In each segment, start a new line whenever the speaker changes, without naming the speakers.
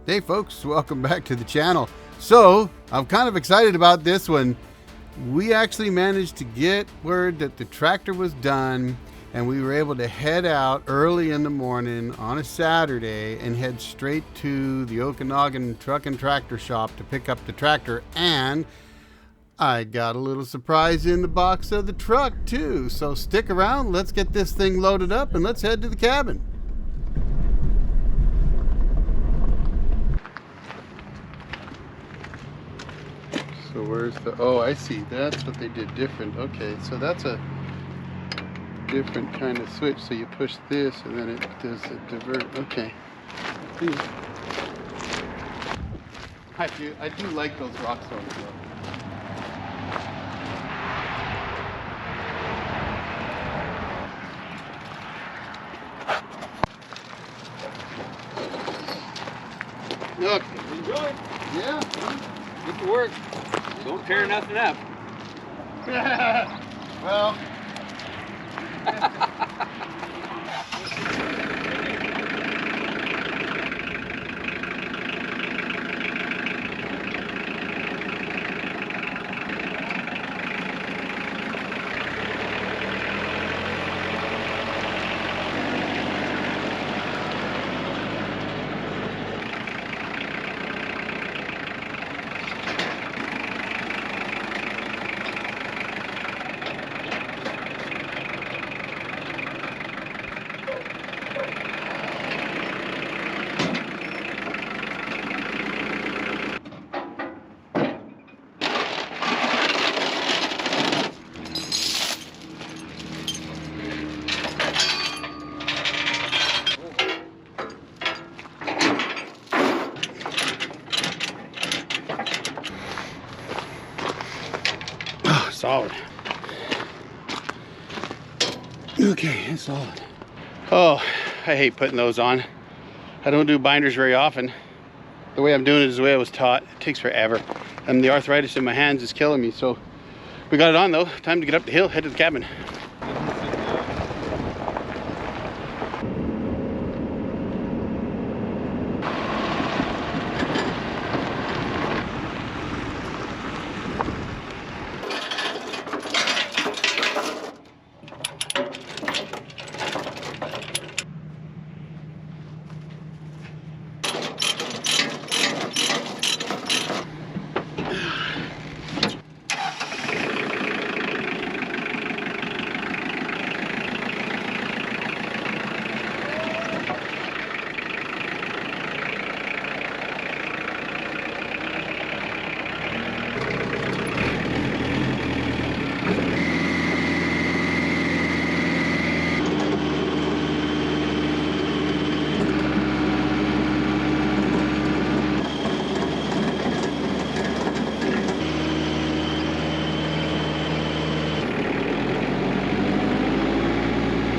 Hey folks, welcome back to the channel. So, I'm kind of excited about this one. We actually managed to get word that the tractor was done and we were able to head out early in the morning on a Saturday and head straight to the Okanogan truck and tractor shop to pick up the tractor, and I got a little surprise in the box of the truck too. So stick around, let's get this thing loaded up and let's head to the cabin. So where's the, oh, I see, that's what they did different. Okay, so that's a different kind of switch. So you push this and then it does a divert. Okay. I do like those rock stones though. Okay.
Enjoy.
Yeah.
Get to work. Don't tear nothing up.
Well. Solid. Okay, it's solid. Oh, I hate putting those on. I don't do binders very often. The way I'm doing it is the way I was taught. It takes forever. And the arthritis in my hands is killing me. So we got it on though. Time to get up the hill, head to the cabin.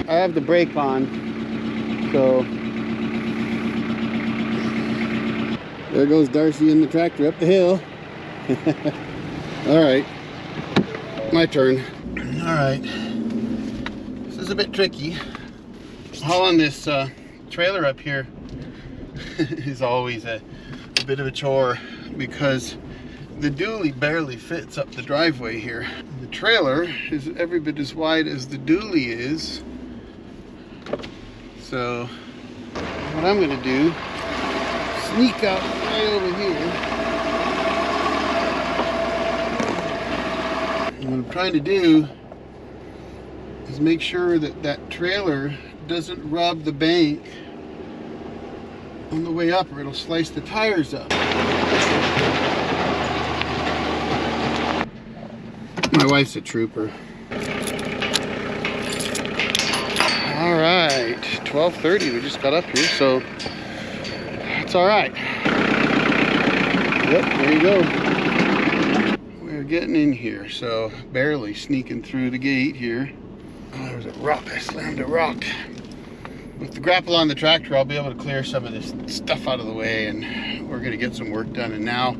I have the brake on, so there goes Darcy in the tractor up the hill. All right, my turn. All right, this is a bit tricky. Hauling this trailer up here is always a bit of a chore because the dually barely fits up the driveway here. The trailer is every bit as wide as the dually is. So what I'm going to do, sneak out right over here. And what I'm trying to do is make sure that that trailer doesn't rub the bank on the way up or it'll slice the tires up. My wife's a trooper. All right, 12:30, we just got up here, so it's all right. Yep, there you go. We're getting in here, so barely sneaking through the gate here. Oh, there was a rock, I slammed a rock. With the grapple on the tractor, I'll be able to clear some of this stuff out of the way, and we're gonna get some work done. And now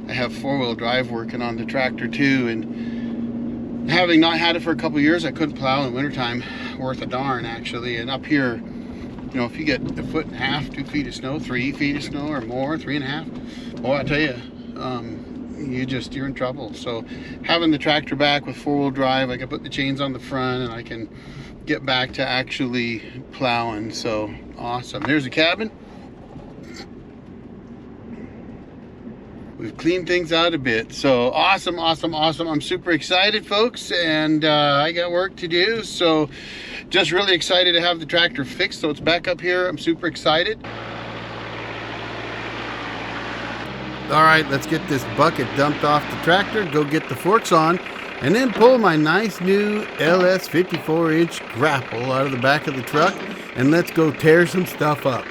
I have four-wheel drive working on the tractor too, and having not had it for a couple years, I couldn't plow in wintertime worth a darn actually. And up here You know, if you get 1.5 feet, 2 feet of snow, 3 feet of snow or more, 3.5, boy, I tell you, you're in trouble. So having the tractor back with 4-wheel drive, I can put the chains on the front and I can get back to actually plowing. So awesome. There's the cabin. We've cleaned things out a bit. So awesome, awesome, awesome. I'm super excited, folks, and I got work to do. So just really excited to have the tractor fixed. So it's back up here. I'm super excited. All right, let's get this bucket dumped off the tractor, go get the forks on, and then pull my nice new LS 54-inch grapple out of the back of the truck, and let's go tear some stuff up.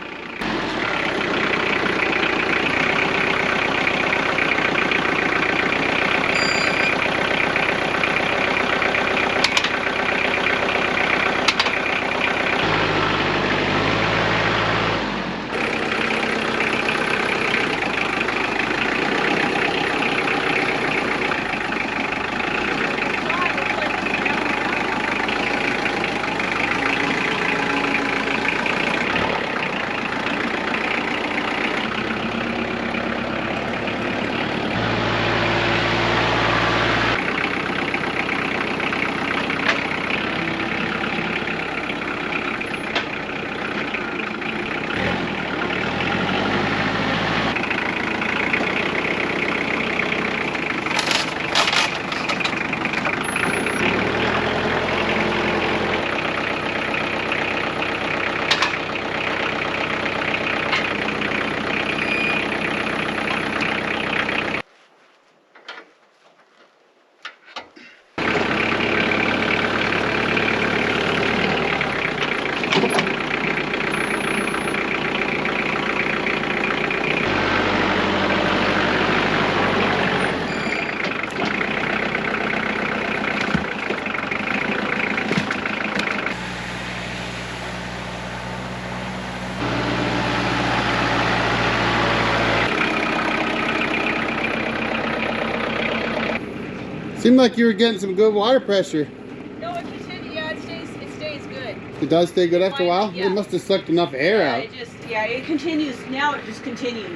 Seemed like you were getting some good water pressure.
No, it continues. Yeah, it stays good.
It does stay good after a while?
Yeah.
It must have sucked enough air out.
It continues. Now it just continues.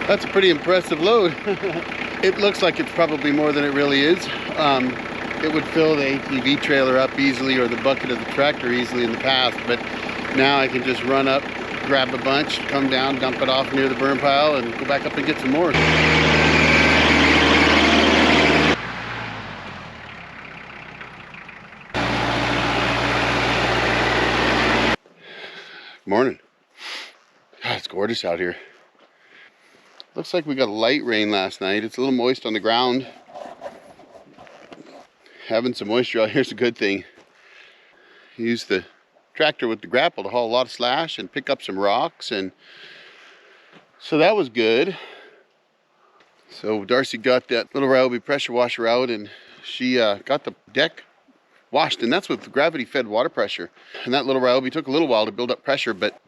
That's a pretty impressive load. It looks like it's probably more than it really is. It would fill the ATV trailer up easily or the bucket of the tractor easily in the past, but now I can just run up, grab a bunch, come down, dump it off near the burn pile, and go back up and get some more. Morning. God, it's gorgeous out here. Looks like we got a light rain last night. It's a little moist on the ground. Having some moisture out here is a good thing. Use the tractor with the grapple to haul a lot of slash and pick up some rocks, and so that was good. So Darcy got that little Ryobi pressure washer out, and she got the deck washed, and that's with gravity fed water pressure. And that little Ryobi took a little while to build up pressure, but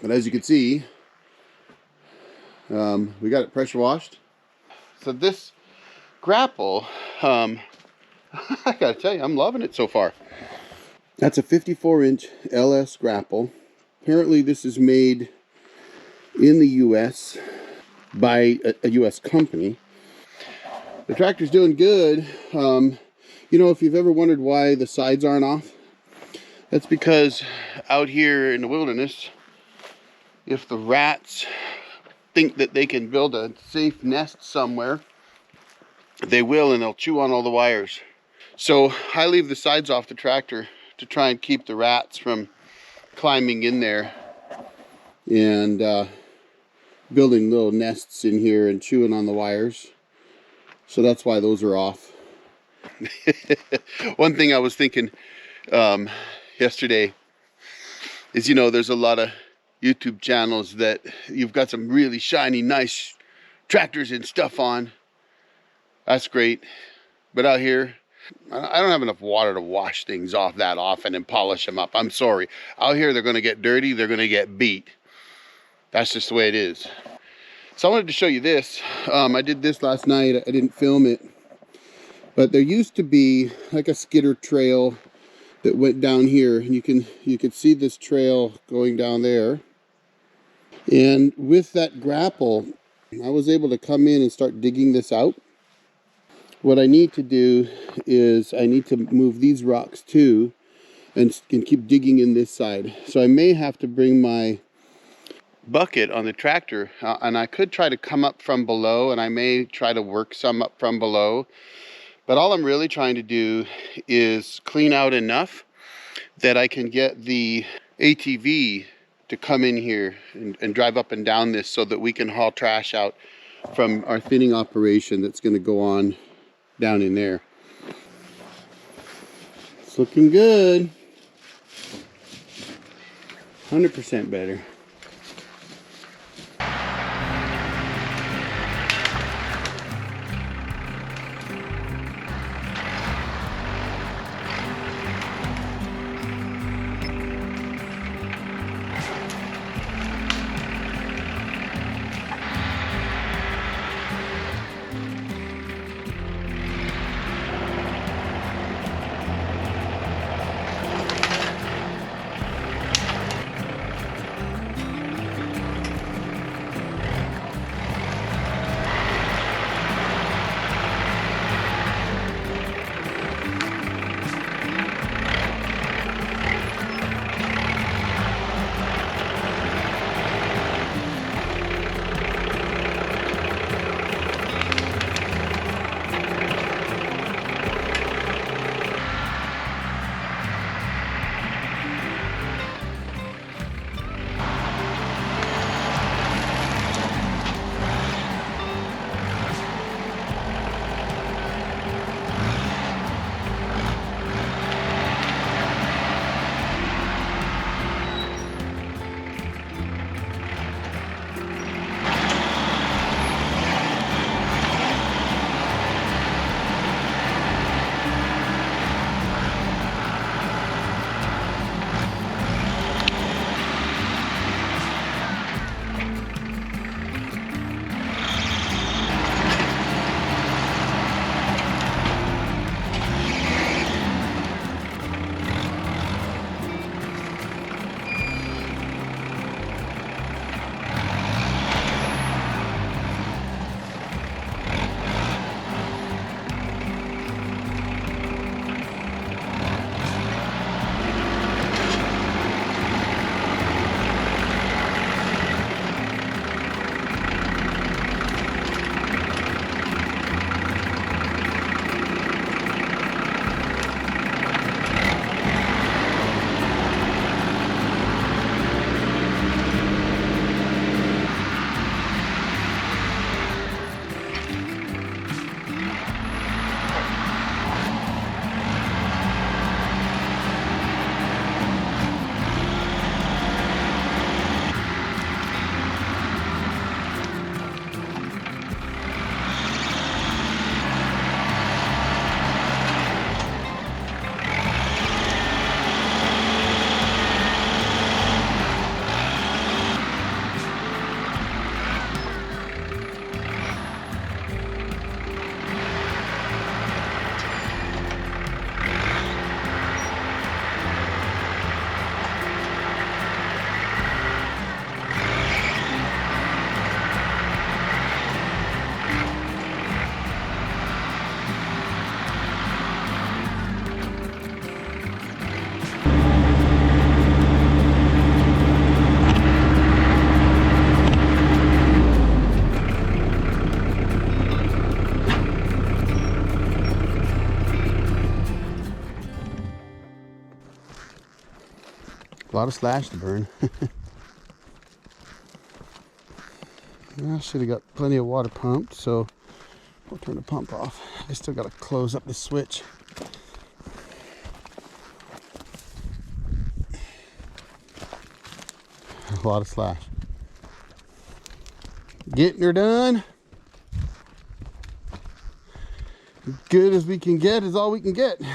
as you can see, we got it pressure washed. So this grapple, I gotta tell you, I'm loving it so far. That's a 54-inch LS Grapple. Apparently this is made in the US by a US company. The tractor's doing good. You know, if you've ever wondered why the sides aren't off, that's because out here in the wilderness, if the rats think that they can build a safe nest somewhere, they will, and they'll chew on all the wires. So I leave the sides off the tractor to try and keep the rats from climbing in there and building little nests in here and chewing on the wires. So that's why those are off. One thing I was thinking yesterday is, you know, there's a lot of YouTube channels that you've got some really shiny, nice tractors and stuff on. That's great. But out here, I don't have enough water to wash things off that often and polish them up. I'm sorry. Out here, they're going to get dirty. They're going to get beat. That's just the way it is. So I wanted to show you this. I did this last night. I didn't film it. But there used to be like a skidder trail that went down here. And you could see this trail going down there. And with that grapple, I was able to come in and start digging this out. What I need to do is I need to move these rocks too and keep digging in this side. So I may have to bring my bucket on the tractor and I could try to come up from below, and I may try to work some up from below. But all I'm really trying to do is clean out enough that I can get the ATV to come in here and drive up and down this so that we can haul trash out from our thinning operation that's going to go on down in there. It's looking good. 100% better. A lot of slash to burn. I should have got plenty of water pumped, so I'll turn the pump off. I still got to close up the switch. A lot of slash. Getting her done. Good as we can get is all we can get. Come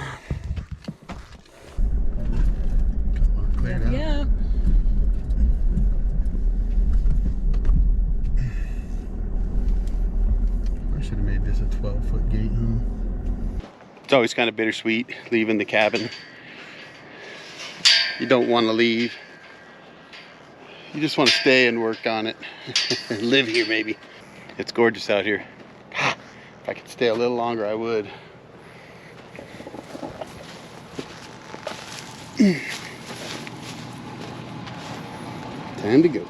on, clear it out.
Yeah.
I should have made this a 12-foot gate, huh? It's always kind of bittersweet leaving the cabin. You don't want to leave. You just want to stay and work on it. Live here, maybe. It's gorgeous out here. If I could stay a little longer, I would. Time to go.